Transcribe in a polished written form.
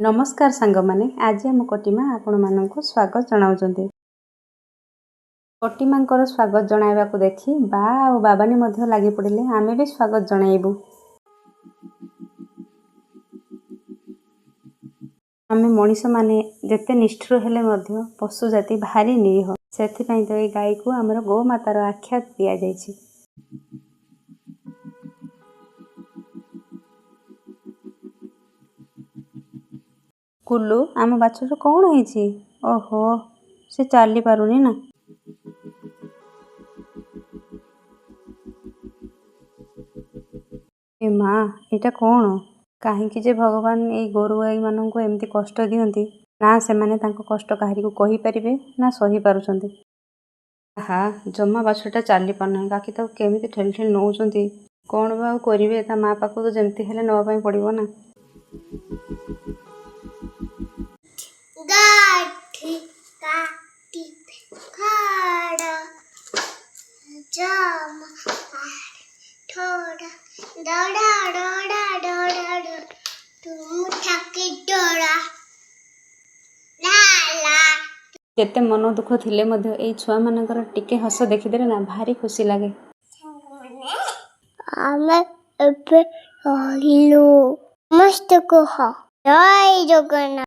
नमस्कार सांगमाने आज आम कटिमा आपण मानक स्वागत जनाउछन्ते। कटिमांकर स्वागत जणाइबाकु देखि बा आ बाबानी मध्य लागि पड़िले आमे भी स्वागत जणाइबु। आमे मनीष माने जेते निष्ठुर हेले मध्य पशु जाति भारी निरीह, सेथिपई तो ए गाई को हमर गो मातार आख्या दिया जायछि। कुल्लू आम बाछर कौन है? ओहो से चली पारुनी ना। ए माँ एटा कौन कहीं जे भगवान ए गोरु गाई मानक एमती कष्ट दियंती ना से माने तांको कष्ट कहारी को कहि परिबे ना सही पारुछंती। हा जम्मा बाछटा चली पारना बाकी तो केमिति ठेल ठेल नौचंती कौन बा करिवे ता माँ पाखु तो जेमती हेले नवा पई पड़िबो ना। गाठी काटी खाड़ा जाम थोड़ा डोड़ा डोड़ा डोड़ा डोड़ा तुम थकी डोड़ा लाला जेते मन दुख थिले मध्य ए छुआ मानकर टिके हस देखिदेले ना भारी खुशी लागे। आमे एबे रहिलो मस्त कह जय जगन्नाथ।